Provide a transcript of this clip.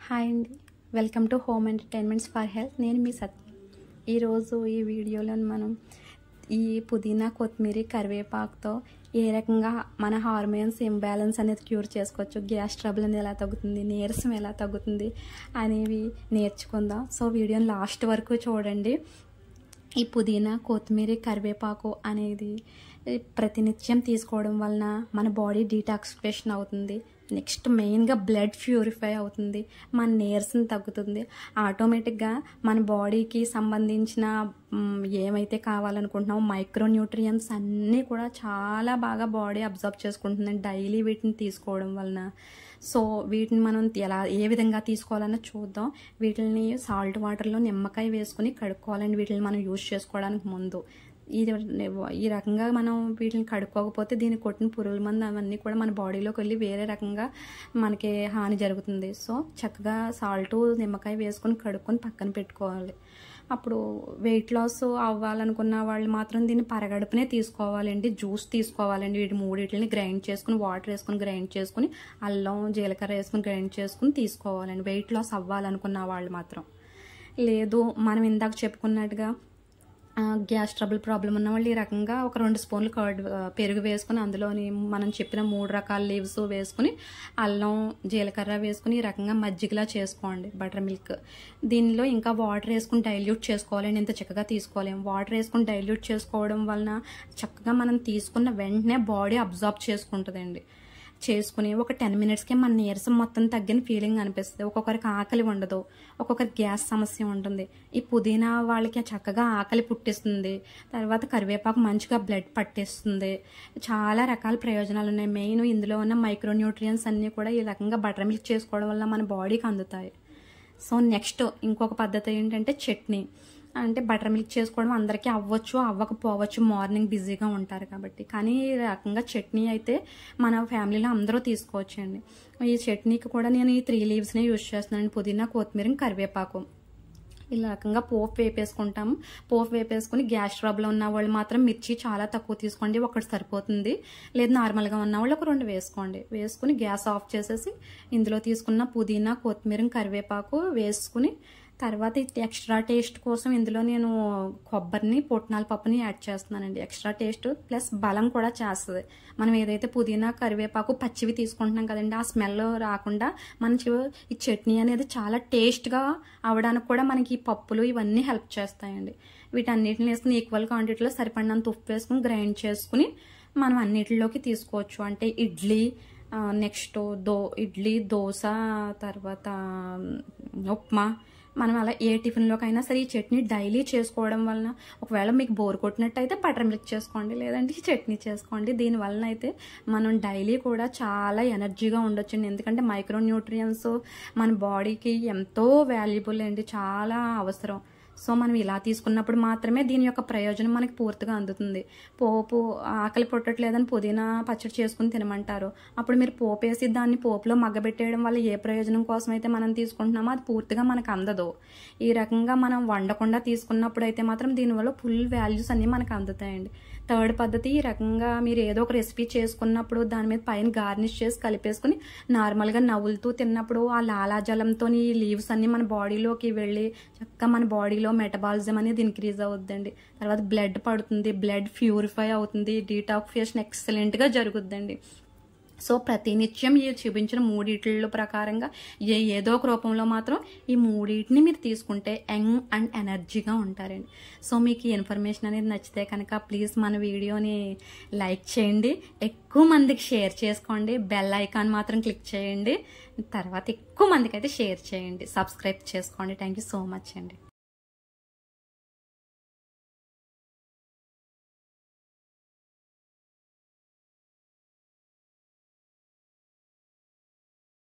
Hi అండి, welcome to home entertainments for health. నేను మీ సత్య. ఈరోజు ఈ వీడియోలో మనం ఈ పుదీనా, కొత్తిమీర, కరివేపాకుతో ఏ రకంగా మన హార్మోన్స్ ఇంబ్యాలెన్స్ అనేది క్యూర్ చేసుకోవచ్చు, గ్యాస్ ట్రబుల్ అనేది ఎలా తగ్గుతుంది, నీరసం ఎలా తగ్గుతుంది అనేవి నేర్చుకుందాం. సో వీడియోని లాస్ట్ వరకు చూడండి. ఈ పుదీనా, కొత్తిమీర, కరివేపాకు అనేది ప్రతినిత్యం తీసుకోవడం వలన మన బాడీ డీటాక్సిఫికేషన్ అవుతుంది. నెక్స్ట్ మెయిన్గా బ్లడ్ ప్యూరిఫై అవుతుంది, మన నీరసం తగ్గుతుంది. ఆటోమేటిక్గా మన బాడీకి సంబంధించిన ఏమైతే కావాలనుకుంటున్నామో మైక్రోన్యూట్రియన్స్ అన్నీ కూడా చాలా బాగా బాడీ అబ్జర్వ్ చేసుకుంటుంది డైలీ వీటిని తీసుకోవడం వలన. సో వీటిని మనం ఏ విధంగా తీసుకోవాలన్నా చూద్దాం. వీటిని సాల్ట్ వాటర్లో నిమ్మకాయ వేసుకుని కడుక్కోవాలండి. వీటిని మనం యూజ్ చేసుకోవడానికి ముందు ఈ రకంగా మనం వీటిని కడుక్కోకపోతే దీన్ని కొట్టిన పురుగుల మందు అవన్నీ కూడా మన బాడీలోకి వెళ్ళి వేరే రకంగా మనకి హాని జరుగుతుంది. సో చక్కగా సాల్ట్, నిమ్మకాయ వేసుకొని కడుక్కొని పక్కన పెట్టుకోవాలి. అప్పుడు వెయిట్ లాస్ అవ్వాలనుకున్న వాళ్ళు మాత్రం దీన్ని పరగడుపునే తీసుకోవాలండి. జ్యూస్ తీసుకోవాలండి. వీటి మూడింటిని గ్రైండ్ చేసుకుని, వాటర్ వేసుకుని గ్రైండ్ చేసుకుని, అల్లం, జీలకర్ర వేసుకుని గ్రైండ్ చేసుకుని తీసుకోవాలండి. వెయిట్ లాస్ అవ్వాలనుకున్న వాళ్ళు మాత్రం. లేదు మనం ఇందాక చెప్పుకున్నట్టుగా గ్యాస్ ట్రబుల్ ప్రాబ్లం ఉన్న వాళ్ళు ఈ రకంగా ఒక 2 స్పూన్లు పెరుగు వేసుకుని, అందులోని మనం చెప్పిన 3 రకాల లీవ్స్ వేసుకుని, అల్లం, జీలకర్ర వేసుకుని ఈ రకంగా మజ్జిగలా చేసుకోండి, బటర్ మిల్క్. దీనిలో ఇంకా వాటర్ వేసుకుని డైల్యూట్ చేసుకోవాలండి. ఇంత చక్కగా తీసుకోలేము. వాటర్ వేసుకుని డైల్యూట్ చేసుకోవడం వలన చక్కగా మనం తీసుకున్న వెంటనే బాడీ అబ్జార్బ్ చేసుకుంటుందండి. చేసుకుని ఒక 10 మినిట్స్కే మన నీరసం మొత్తం తగ్గిన ఫీలింగ్ అనిపిస్తుంది. ఒక్కొక్కరికి ఆకలి ఉండదు, ఒక్కొక్కరికి గ్యాస్ సమస్య ఉంటుంది. ఈ పుదీనా వాళ్ళకి చక్కగా ఆకలి పుట్టిస్తుంది. తర్వాత కరివేపాకు మంచిగా బ్లడ్ పట్టిస్తుంది. చాలా రకాల ప్రయోజనాలు ఉన్నాయి. మెయిన్ ఇందులో ఉన్న మైక్రోన్యూట్రియన్స్ అన్నీ కూడా ఈ రకంగా బటర్ మిల్క్ చేసుకోవడం వల్ల మన బాడీకి అందుతాయి. సో నెక్స్ట్ ఇంకొక పద్ధతి ఏంటంటే చట్నీ. అంటే బటర్ మిల్క్ చేసుకోవడం అందరికీ అవ్వచ్చు, అవ్వకపోవచ్చు, మార్నింగ్ బిజీగా ఉంటారు కాబట్టి. కానీ ఈ రకంగా చట్నీ అయితే మన ఫ్యామిలీలో అందరూ తీసుకోవచ్చండి. ఈ చట్నీకి కూడా నేను ఈ 3 లీవ్స్ని యూజ్ చేస్తున్నాను. పుదీనా, కొత్తిమీర, కరివేపాకు. ఇలా రకంగా పోపు వేపేసుకుంటాము. పోపు వేపేసుకుని గ్యాస్ ట్రబుల్ ఉన్న వాళ్ళు మాత్రం మిర్చి చాలా తక్కువ తీసుకోండి, ఒకటి సరిపోతుంది. లేదు నార్మల్గా ఉన్న వాళ్ళు ఒక 2 వేసుకోండి. వేసుకుని గ్యాస్ ఆఫ్ చేసేసి ఇందులో తీసుకున్న పుదీనా, కొత్తిమీర, కరివేపాకు వేసుకుని, తర్వాత ఎక్స్ట్రా టేస్ట్ కోసం ఇందులో నేను కొబ్బరిని, పుట్నాల పప్పుని యాడ్ చేస్తున్నానండి. ఎక్స్ట్రా టేస్ట్ ప్లస్ బలం కూడా చేస్తుంది. మనం ఏదైతే పుదీనా, కరివేపాకు పచ్చివి తీసుకుంటున్నాం కదండి, ఆ స్మెల్ రాకుండా మనకి ఈ చట్నీ అనేది చాలా టేస్ట్గా అవడానికి కూడా మనకి ఈ పప్పులు ఇవన్నీ హెల్ప్ చేస్తాయండి. వీటన్నిటిని వేసుకుని ఈక్వల్ క్వాంటిటీలో సరిపడినంత ఉప్పు వేసుకుని గ్రైండ్ చేసుకుని మనం అన్నిటిలోకి తీసుకోవచ్చు. అంటే ఇడ్లీ, నెక్స్ట్ ఇడ్లీ, దోశ, తర్వాత ఉప్మా, మనం అలా ఏ టిఫిన్లోకైనా సరే ఈ చట్నీ డైలీ చేసుకోవడం వలన, ఒకవేళ మీకు బోర్ కొట్టినట్టయితే బటర్ మిల్క్ చేసుకోండి, లేదంటే ఈ చట్నీ చేసుకోండి. దీనివలన అయితే మనం డైలీ కూడా చాలా ఎనర్జీగా ఉండొచ్చండి. ఎందుకంటే మైక్రోన్యూట్రియన్స్ మన బాడీకి ఎంతో వాల్యుబుల్ అండి, చాలా అవసరం. సో మనం ఇలా తీసుకున్నప్పుడు మాత్రమే దీని యొక్క ప్రయోజనం మనకి పూర్తిగా అందుతుంది. పోపు ఆకలి పుట్టట్లేదని పుదీనా పచ్చడి చేసుకుని తినమంటారు. అప్పుడు మీరు పోపు వేసి దాన్ని పోపులో మగ్గబెట్టేయడం వల్ల ఏ ప్రయోజనం కోసం అయితే మనం తీసుకుంటున్నామో అది పూర్తిగా మనకు అందదు. ఈ రకంగా మనం వండకుండా తీసుకున్నప్పుడు అయితే మాత్రం దీనివల్ల ఫుల్ వాల్యూస్ అన్నీ మనకు అందుతాయండి. థర్డ్ పద్ధతి, ఈ రకంగా మీరు ఏదో ఒక రెసిపీ చేసుకున్నప్పుడు దాని మీద పైన గార్నిష్ చేసి కలిపేసుకుని నార్మల్గా నవ్వులుతూ తిన్నప్పుడు ఆ లాలాజలంతో ఈ లీవ్స్ అన్ని మన బాడీలోకి వెళ్ళి చక్కగా మన బాడీలో మెటబాలిజం అనేది ఇంక్రీజ్ అవుతుందండి. తర్వాత బ్లడ్ పడుతుంది, బ్లడ్ ప్యూరిఫై అవుతుంది, డీటాక్సిఫికేషన్ ఎక్సలెంట్గా జరుగుద్దండి. సో ప్రతినిత్యం ఈ చూపించిన 3 ప్రకారంగా ఏదో ఒక రూపంలో మాత్రం ఈ 3 మీరు తీసుకుంటే యంగ్ అండ్ ఎనర్జీగా ఉంటారండి. సో మీకు ఈ ఇన్ఫర్మేషన్ అనేది నచ్చితే కనుక ప్లీజ్ మన వీడియోని లైక్ చేయండి, ఎక్కువ మందికి షేర్ చేసుకోండి, బెల్ ఐకాన్ మాత్రం క్లిక్ చేయండి, తర్వాత ఎక్కువ మందికి అయితే షేర్ చేయండి, సబ్స్క్రైబ్ చేసుకోండి. థ్యాంక్ యూ సో మచ్ అండి.